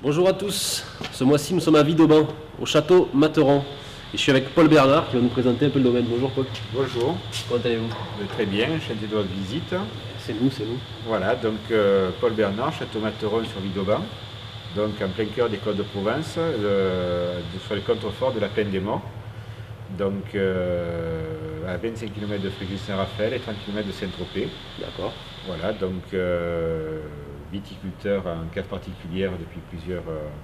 Bonjour à tous, ce mois-ci nous sommes à Vidauban, au château Materon. Et je suis avec Paul Bernard qui va nous présenter un peu le domaine. Bonjour Paul. Bonjour. Comment allez-vous? Très bien, enchanté de votre visite. C'est nous, c'est nous. Voilà, donc Paul Bernard, Château Materon sur Vidauban, donc en plein cœur des Côtes de Provence, sur les contreforts de la Plaine des Morts, donc à 25 km de Fréjus-Saint-Raphaël et 30 km de Saint-Tropez. D'accord. Voilà, donc viticulteur en cave particulière depuis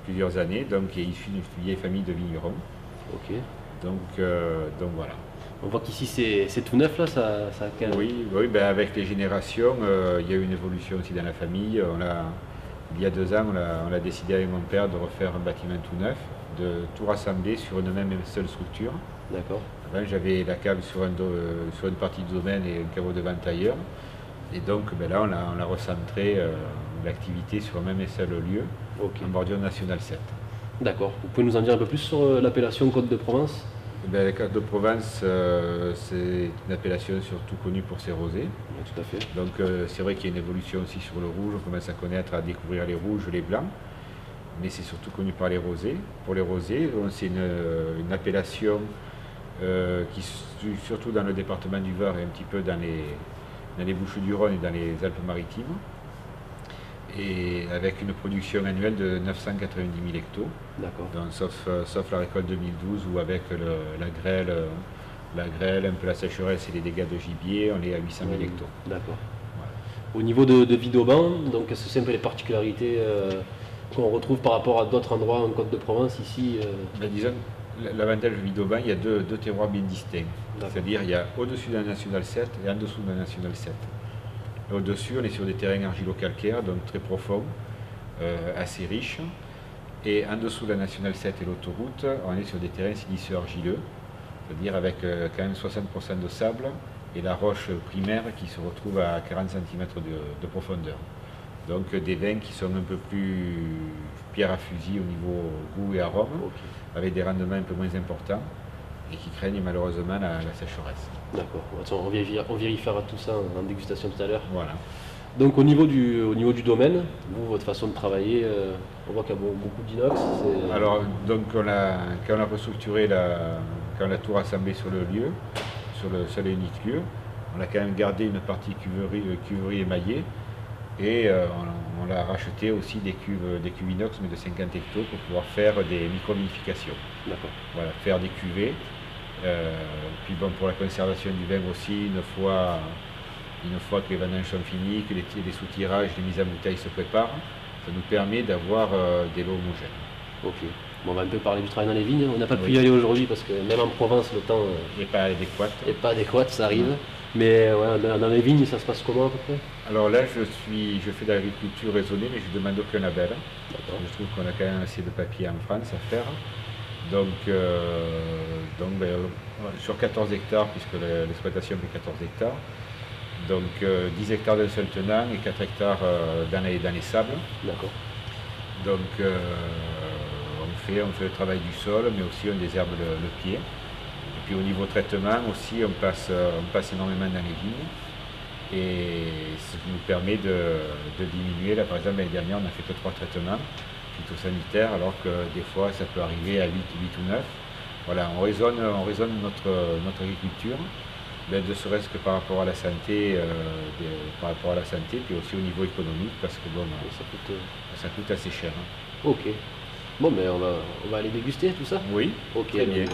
plusieurs années, donc il est issu d'une vieille famille de vignerons. Ok. Donc voilà. On voit qu'ici c'est tout neuf là, ça a quel... Oui, ben avec les générations, il y a eu une évolution aussi dans la famille. Il y a 2 ans, on a décidé avec mon père de refaire un bâtiment tout neuf, de tout rassembler sur une même et seule structure. D'accord. Avant, j'avais la cave sur une partie du domaine et un caveau de vente ailleurs. Et donc ben là, on a recentré l'activité sur un même et seul lieu, en bordure nationale 7. D'accord. Vous pouvez nous en dire un peu plus sur l'appellation Côte de Provence? Ben, la Côte de Provence, c'est une appellation surtout connue pour ses rosés. Oui, tout à fait. Donc c'est vrai qu'il y a une évolution aussi sur le rouge, on commence à connaître, à découvrir les rouges, les blancs, mais c'est surtout connu par les rosés. Pour les rosés, c'est une appellation qui, surtout dans le département du Var et un petit peu dans les Bouches-du-Rhône et dans les Alpes-Maritimes, et avec une production annuelle de 990 000 hectos. D'accord. Donc, sauf la récolte 2012 où avec la grêle, un peu la sécheresse et les dégâts de gibier, on est à 800 000 hectos. D'accord. Voilà. Au niveau de Vidauban, donc est-ce que c'est un peu les particularités qu'on retrouve par rapport à d'autres endroits en Côte de Provence ici Ben, disons, l'avantage de Vidauban, il y a deux terroirs bien distincts. C'est-à-dire il y a au-dessus d'un National 7 et en dessous d'un National 7. Au-dessus, on est sur des terrains argilo-calcaires, donc très profonds, assez riches. Et en dessous de la National 7 et l'autoroute, on est sur des terrains siliceux argileux, c'est-à-dire avec quand même 60% de sable et la roche primaire qui se retrouve à 40 cm de profondeur. Donc des vins qui sont un peu plus pierre à fusil au niveau goût et arôme, avec des rendements un peu moins importants et qui craignent malheureusement la sécheresse. D'accord. On vérifiera tout ça en dégustation tout à l'heure. Voilà. Donc au niveau du domaine, vous, votre façon de travailler, on voit qu'il y a beaucoup d'inox. Alors, donc quand on a restructuré, quand on a tout rassemblé sur le lieu, sur le seul et unique lieu, on a quand même gardé une partie cuverie émaillée et on a racheté aussi des cuves inox mais de 50 hectos pour pouvoir faire des micro-vinifications. D'accord. Voilà, faire des cuvées. Puis bon, pour la conservation du vin aussi, une fois que les vendanges sont finies, que les soutirages, les mises en bouteille se préparent, ça nous permet d'avoir des lots homogènes. Ok. Bon, on va un peu parler du travail dans les vignes. On n'a pas pu y aller aujourd'hui parce que même en Provence, le temps n'est pas adéquat. N'est pas adéquat, ça arrive. Mais ouais, dans les vignes, ça se passe comment à peu près? Alors là, je fais de l'agriculture raisonnée, mais je ne demande aucun label. Je trouve qu'on a quand même assez de papier en France à faire. Donc sur 14 hectares, puisque l'exploitation fait 14 hectares, donc 10 hectares d'un seul tenant et 4 hectares dans les sables. D'accord. Donc on fait le travail du sol, mais aussi on désherbe le pied. Et puis au niveau traitement aussi, on passe énormément dans les vignes. Et ce qui nous permet de diminuer. Là par exemple l'année dernière, on n'a fait que 3 traitements phytosanitaires, alors que des fois ça peut arriver à 8 ou 9. Voilà, on raisonne notre agriculture, ne serait-ce que par rapport à la santé, puis aussi au niveau économique, parce que bon, ça coûte assez cher. Ok. Bon, mais on va aller déguster tout ça? Oui, ok, très bien.